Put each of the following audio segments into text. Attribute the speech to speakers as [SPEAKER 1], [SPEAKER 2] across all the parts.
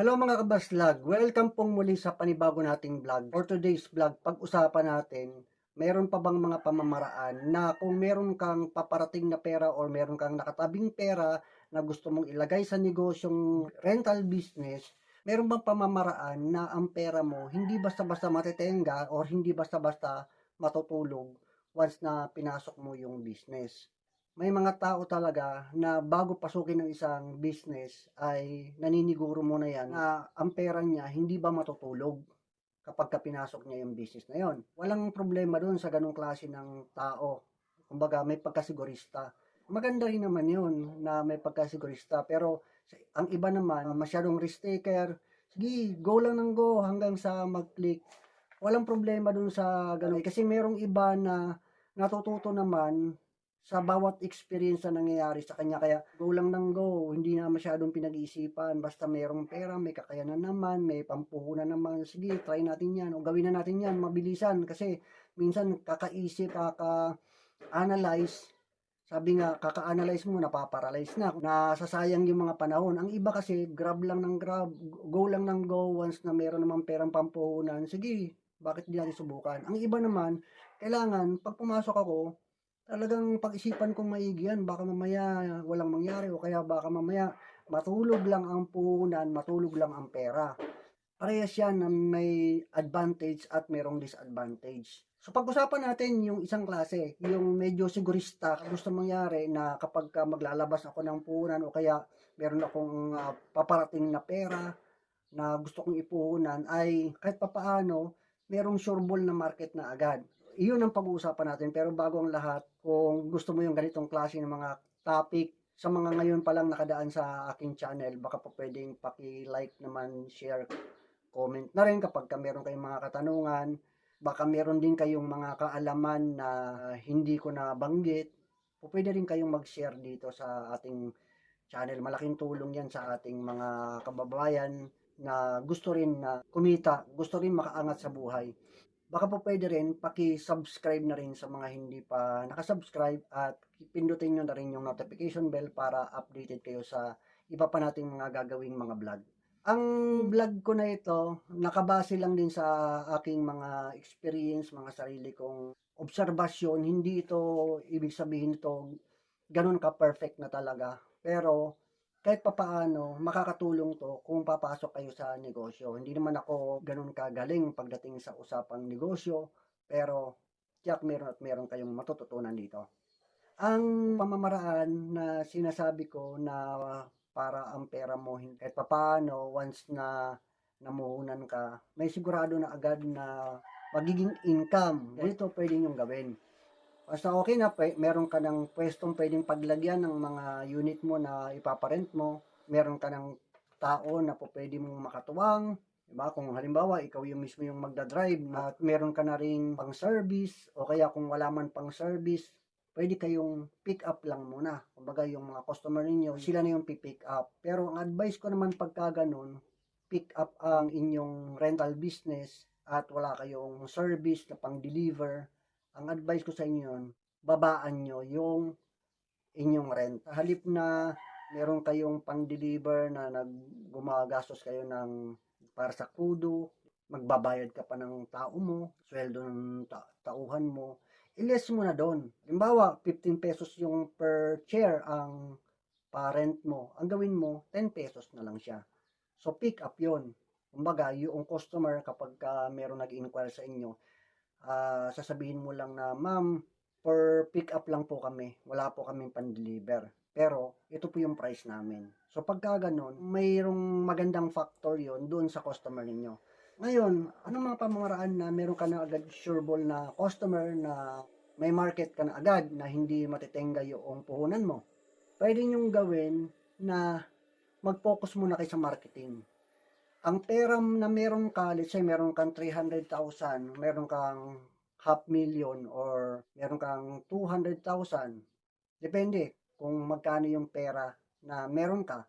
[SPEAKER 1] Hello mga kabaslag, welcome pong muli sa panibago nating vlog. For today's vlog, pag-usapan natin, meron pa bang mga pamamaraan na kung meron kang paparating na pera or meron kang nakatabing pera na gusto mong ilagay sa negosyong rental business, meron bang pamamaraan na ang pera mo hindi basta-basta matitenga or hindi basta-basta matutulog once na pinasok mo yung business? May mga tao talaga na bago pasukin ng isang business ay naniniguro muna yan na ang pera niya hindi ba matutulog kapag pinasok niya yung business na yon. Walang problema doon sa ganong klase ng tao. Kumbaga may pagkasigurista. Maganda rin naman yun na may pagkasigurista, pero ang iba naman masyadong risk taker. Sige, go lang ng go hanggang sa mag-click. Walang problema doon sa ganun. Kasi merong iba na natututo naman sa bawat experience na nangyayari sa kanya. Kaya go lang ng go, hindi na masyadong pinag-iisipan. Basta merong pera, may kakayanan naman, may pampuhunan naman. Sige, try natin yan o gawin na natin yan, mabilisan. Kasi minsan kakaisip, kaka-analyze, sabi nga, kaka-analyze mo, napaparalyze na. Nasasayang yung mga panahon. Ang iba kasi, grab lang ng grab, go lang ng go. Once na meron namang perang pampuhunan, sige, bakit di natin subukan? Ang iba naman, kailangan, pag pumasok ako, talagang pag-isipan kong maigi yan. Baka mamaya walang mangyari o kaya baka mamaya matulog lang ang puhunan, matulog lang ang pera. Parehas yan na may advantage at merong disadvantage. So pag-usapan natin yung isang klase, yung medyo sigurista, gusto mangyari na kapag maglalabas ako ng puhunan o kaya meron akong paparating na pera na gusto kong ipuhunan ay kahit papaano merong sureball na market na agad. Iyon ang pag-uusapan natin, pero bago ang lahat, kung gusto mo yung ganitong klase ng mga topic, sa mga ngayon pa lang nakadaan sa aking channel, baka po pwedeng paki-like naman, share, comment na rin kapag meron kayong mga katanungan. Baka meron din kayong mga kaalaman na hindi ko nabanggit. Pwede rin kayong mag-share dito sa ating channel. Malaking tulong yan sa ating mga kababayan na gusto rin na kumita, gusto rin makaangat sa buhay. Baka po pwede rin paki-subscribe na rin sa mga hindi pa nakasubscribe at pindutin nyo na rin yung notification bell para updated kayo sa iba pa nating mga gagawing mga vlog. Ang vlog ko na ito, nakabase lang din sa aking mga experience, mga sarili kong obserbasyon. Hindi ito, ibig sabihin ito, ganun ka-perfect na talaga. Pero, kahit papaano, makakatulong to kung papasok kayo sa negosyo. Hindi naman ako ganun kagaling pagdating sa usapang negosyo, pero tiyak meron at meron kayong matututunan dito. Ang pamamaraan na sinasabi ko na para ang pera mo kahit papaano once na namuhunan ka, may sigurado na agad na magiging income. Ganito pwede nyo gawin. Basta okay na, meron ka ng pwestong pwedeng paglagyan ng mga unit mo na ipaparent mo, meron ka ng tao na po pwede mong makatuwang, diba? Kung halimbawa, ikaw yung mismo yung magdadrive at meron ka na ring pang service o kaya kung wala man pang service, pwede kayong pick up lang muna. Kumbaga yung mga customer ninyo, sila na yung pick up. Pero ang advice ko naman pagka ganun, pick up ang inyong rental business at wala kayong service na pang deliver, ang advice ko sa inyo yun, babaan nyo yung inyong rent. Halip na meron kayong pang-deliver na gumagastos kayo ng para sa kudo, magbabayad ka pa ng tao mo, sweldo ng tauhan mo, iles mo na doon. Halimbawa, 15 pesos yung per chair ang parent mo. Ang gawin mo, 10 pesos na lang siya. So, pick up yon. Kumbaga, yung customer, kapag meron nag-inquire sa inyo, sasabihin mo lang na, ma'am, for pick up lang po kami. Wala po kaming pan-deliver. Pero, ito po yung price namin. So, pagka ganun, mayroong magandang factor yon doon sa customer ninyo. Ngayon, anong mga pamamaraan na meron ka na agad sureball na customer na may market ka na agad na hindi matitenga yung puhunan mo? Pwede nyong gawin na mag-focus muna kayo sa marketing. Ang pera na meron ka, let's say meron kang 300,000, meron kang half million or meron kang 200,000, depende kung magkano yung pera na meron ka.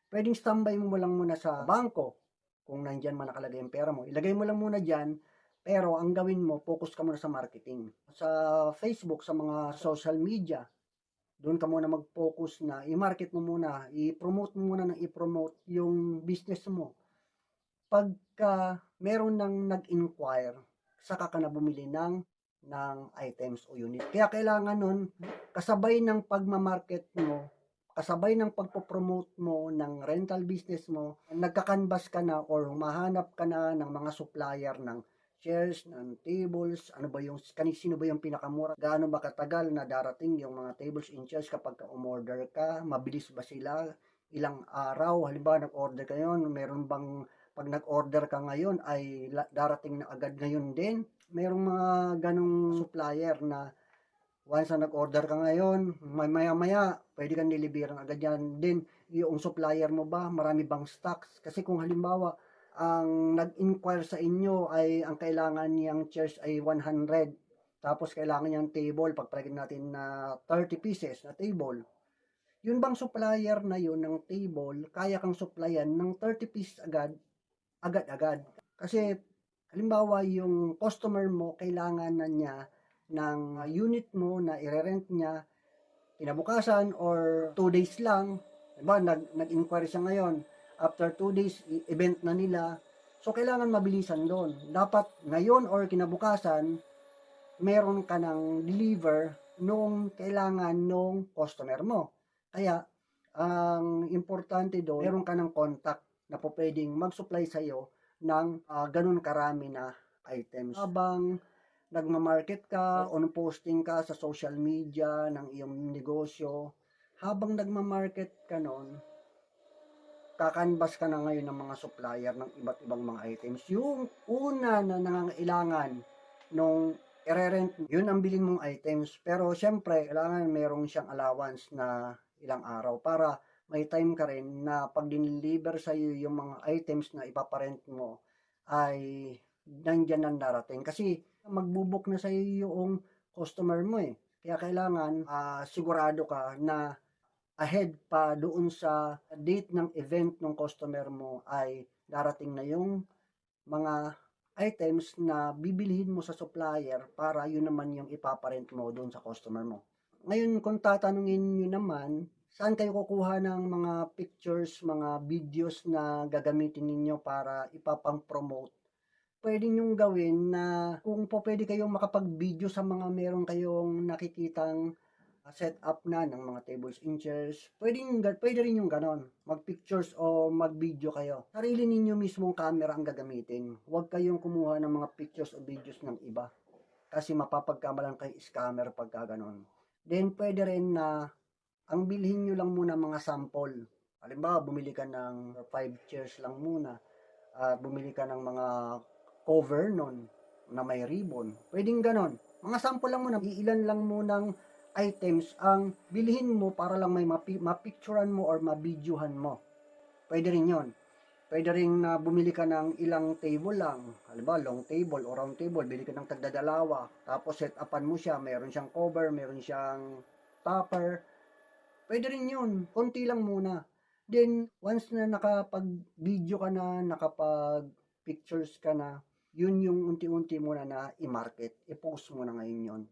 [SPEAKER 1] Pwedeng standby mo lang muna sa bangko kung nandyan man nakalagay yung pera mo. Ilagay mo lang muna dyan, pero ang gawin mo, focus ka muna sa marketing. Sa Facebook, sa mga social media, doon ka muna mag-focus na i-market mo muna, i-promote mo muna ng i-promote yung business mo. pagka meron ng nag-inquire, saka ka na bumili ng items o unit. Kaya kailangan nun, kasabay ng pagmamarket mo, kasabay ng pagpo-promote mo ng rental business mo, nagka-canvas ka na or humahanap ka na ng mga supplier ng chairs, ng tables, ano ba yung, sino ba yung pinakamura, gaano ba katagal na darating yung mga tables and chairs kapag umorder ka, mabilis ba sila, ilang araw, halimbawa nag-order ka yun, meron bang pag nag-order ka ngayon ay darating na agad ngayon din. Merong mga ganong supplier na once na nag-order ka ngayon, maya-maya, pwede kang nilibiran agad yan. Din, yung supplier mo ba, marami bang stocks? Kasi kung halimbawa, ang nag-inquire sa inyo ay ang kailangan niyang chairs ay 100, tapos kailangan niyang table, pagpalagay natin na 30 pieces na table. Yun bang supplier na yun ng table, kaya kang supplyan ng 30 pieces agad-agad. Kasi, halimbawa, yung customer mo, kailangan na niya ng unit mo na i-rent niya kinabukasan or 2 days lang. Diba, nag-inquire siya ngayon. After 2 days, event na nila. So, kailangan mabilisan doon. Dapat ngayon or kinabukasan, meron ka ng deliver nung kailangan nung customer mo. Kaya, ang importante doon, meron ka ng contact na po pwedeng mag-supply sa'yo ng ganun karami na items. Habang nagmamarket ka o posting ka sa social media ng iyong negosyo, habang nagmamarket ka noon, kakanbas ka na ngayon ng mga supplier ng iba't ibang mga items. Yung una na nangangailangan nung i-rent, yun ang bilhin mong items. Pero syempre, kailangan merong siyang allowance na ilang araw para may time ka rin na pag diniliver sa iyo yung mga items na ipaparent mo ay nandyan ang darating. Kasi magbubuk na sa iyo yung customer mo eh. Kaya kailangan sigurado ka na ahead pa doon sa date ng event ng customer mo ay darating na yung mga items na bibilihin mo sa supplier para yun naman yung ipaparent mo doon sa customer mo. Ngayon, kung tatanungin nyo naman, saan kayo kukuha ng mga pictures, mga videos na gagamitin ninyo para ipapang-promote? Pwede nyong gawin na kung po pwede kayong makapag-video sa mga meron kayong nakikitang set up na ng mga tables and chairs, pwede rin yung ganon. Mag-pictures o mag-video kayo. Sarili ninyo mismong camera ang gagamitin. Huwag kayong kumuha ng mga pictures o videos ng iba. Kasi mapapagkamalan kay scammer pagka ganon. Then, pwede rin na ang bilhin nyo lang muna mga sample. Halimbawa, bumili ka ng 5 chairs lang muna. Bumili ka ng mga cover nun na may ribbon. Pwedeng ganon. Mga sample lang muna. Iilan lang munang items ang bilhin mo para lang may mapicturean mo or mabidyohan mo. Pwede rin yon. Pwede rin na bumili ka ng ilang table lang. Halimbawa, long table o round table. Bili ka ng tagdadalawa. Tapos set upan mo siya. Meron siyang cover, meron siyang topper. Pwede rin yun. Konti lang muna. Then, once na nakapag-video ka na, nakapag-pictures ka na, yun yung unti-unti muna na i-market. I-post mo na ngayon yun.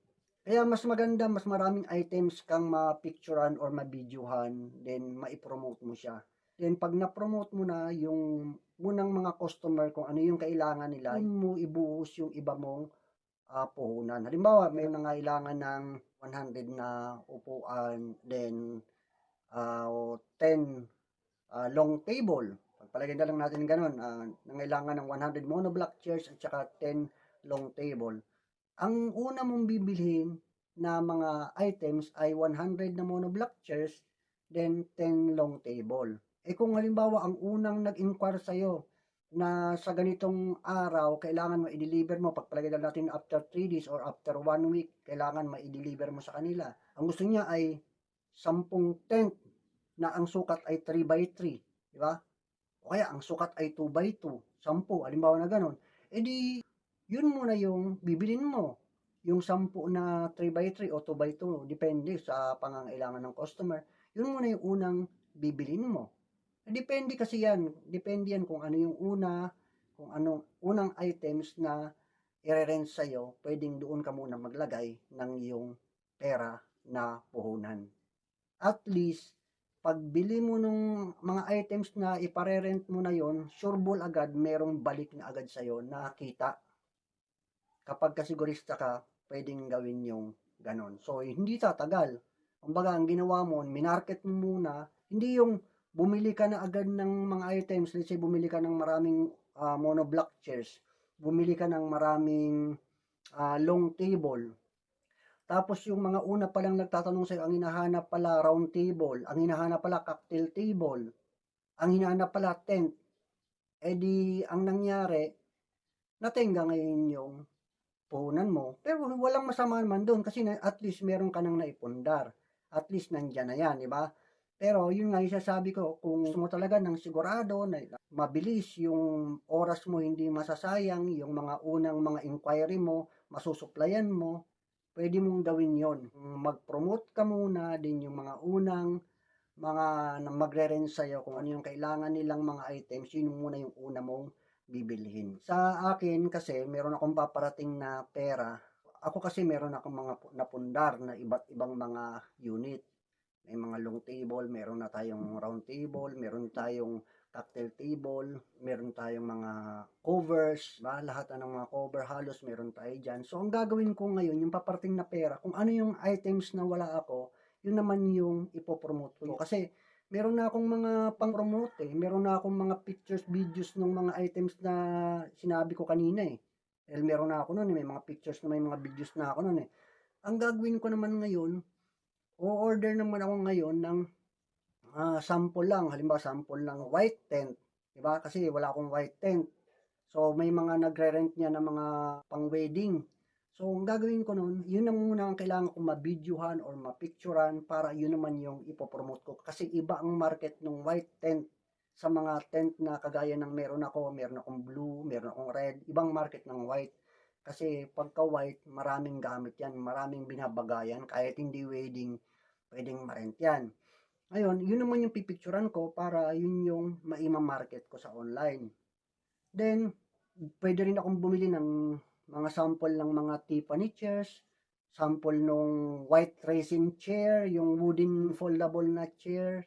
[SPEAKER 1] Kaya mas maganda, mas maraming items kang ma-picturean or ma-videohan, then ma-promote mo siya. Then pag na-promote mo na yung unang mga customer kung ano yung kailangan nila, yun mo ibuhos yung iba mong puhunan. Halimbawa, may nangailangan ng 100 na upuan, then 10 long table. Pagpalagay na lang natin ganun, nangailangan ng 100 monoblock chairs at saka 10 long table. Ang una mong bibilhin na mga items ay 100 na monoblock chairs, then 10 long table. Kung halimbawa ang unang nag-inquire sa'yo na sa ganitong araw, kailangan ma-deliver mo, pagpalagay lang natin after 3 days or after 1 week, kailangan ma-deliver mo sa kanila. Ang gusto niya ay 10 tent na ang sukat ay 3x3, di ba? O kaya ang sukat ay 2x2, 10, halimbawa na ganun. Di, yun muna yung bibilin mo. Yung 10 na 3x3 o 2x2, depende sa pangangailangan ng customer. Yun muna yung unang bibilin mo. Depende kasi yan. Depende yan kung ano yung kung anong unang items na i-rent sa'yo, pwedeng doon ka muna maglagay ng iyong pera na puhunan. At least, pagbili mo nung mga items na ipare-rent mo na yon, sureball agad merong balik na agad sa'yo na kita. Kapag kasigurista ka, pwedeng gawin yung ganon. So, hindi tatagal. Kumbaga, ang ginawa mo, minarket mo muna, hindi yung bumili ka na agad ng mga items, let's say bumili ka ng maraming monoblock chairs, bumili ka ng maraming long table, tapos yung mga una pa lang nagtatanong sa'yo, ang hinahanap pala round table, ang hinahanap pala cocktail table, ang hinahanap pala tent, di ang nangyari, natenga ngayon yung puhunan mo. Pero walang masama naman doon kasi at least meron ka nang naipundar. At least nandiyan na yan, di ba? Pero yun nga yung sasabi ko, kung gusto mo talaga ng sigurado na mabilis, yung oras mo hindi masasayang, yung mga unang mga inquiry mo, masusuplayan mo, pwede mong gawin yon. Mag-promote ka muna, din yung mga unang mga magre-rent sa'yo kung ano yung kailangan nilang mga items, yun muna yung una mong bibilhin. Sa akin kasi, meron akong paparating na pera. Ako kasi meron akong mga napundar na iba't ibang mga unit. May mga long table, meron na tayong round table, meron tayong cocktail table, meron tayong mga covers, ba? Lahat na ng mga cover halos meron tayo dyan. So, ang gagawin ko ngayon, yung paparating na pera, kung ano yung items na wala ako, yun naman yung ipopromote ko. Kasi, meron na akong mga pang-promote eh. Meron na akong mga pictures, videos ng mga items na sinabi ko kanina eh. Dahil meron na ako nun, may mga pictures na may mga videos na ako nun eh. Ang gagawin ko naman ngayon, o-order naman ako ngayon ng sample lang. Halimbawa, sample ng white tent. Diba? Kasi wala akong white tent. So, may mga nagre-rent niya ng mga pang-wedding. So, ang gagawin ko nun, yun na muna ang kailangan kong ma-videohan or ma-picturean para yun naman yung ipopromote ko. Kasi iba ang market ng white tent sa mga tent na kagaya ng meron akong blue, meron akong red, ibang market ng white. Kasi pagka white, maraming gamit yan, maraming binabagayan, kahit hindi wedding, pwedeng ma-rent yan. Ngayon, yun naman yung pipicturan ko para yun yung maima-market ko sa online. Then, pwede rin akong bumili ng mga sample ng mga Tiffany chairs, sample nung white resin chair, yung wooden foldable na chair,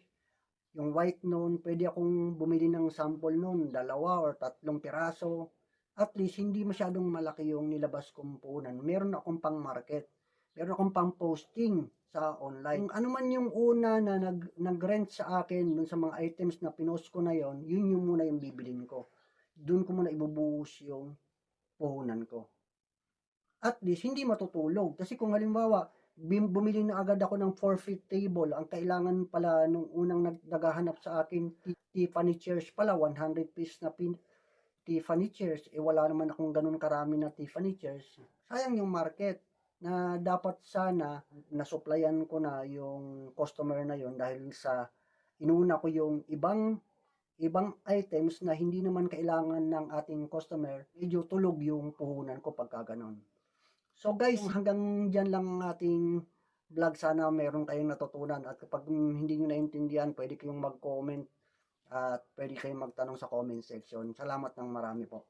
[SPEAKER 1] yung white noon, pwede akong bumili ng sample noon, 2 or 3 piraso. At least, hindi masyadong malaki yung nilabas kong puhunan. Meron akong pang market. Meron akong pang posting sa online. Kung ano man yung una na nag-rent sa akin dun sa mga items na pinost ko na yon, yun yung muna yung bibilin ko. Doon ko muna ibubuhos yung puhunan ko. At least, hindi matutulog. Kasi kung halimbawa, bumili na agad ako ng 4-feet table, ang kailangan pala nung unang naghahanap sa akin, Tiffany chairs pala, 100 piece na Tiffany chairs, wala naman akong ganun karami na Tiffany chairs. Sayang yung market na dapat sana nasupplyan ko na yung customer na yon dahil sa inuna ko yung ibang items na hindi naman kailangan ng ating customer, medyo tulog yung puhunan ko pagka ganun. So guys, hanggang dyan lang ang ating vlog. Sana meron kayong natutunan at kapag hindi nyo naintindihan, pwede kayong mag-comment at pwede kayong magtanong sa comment section. Salamat ng marami po.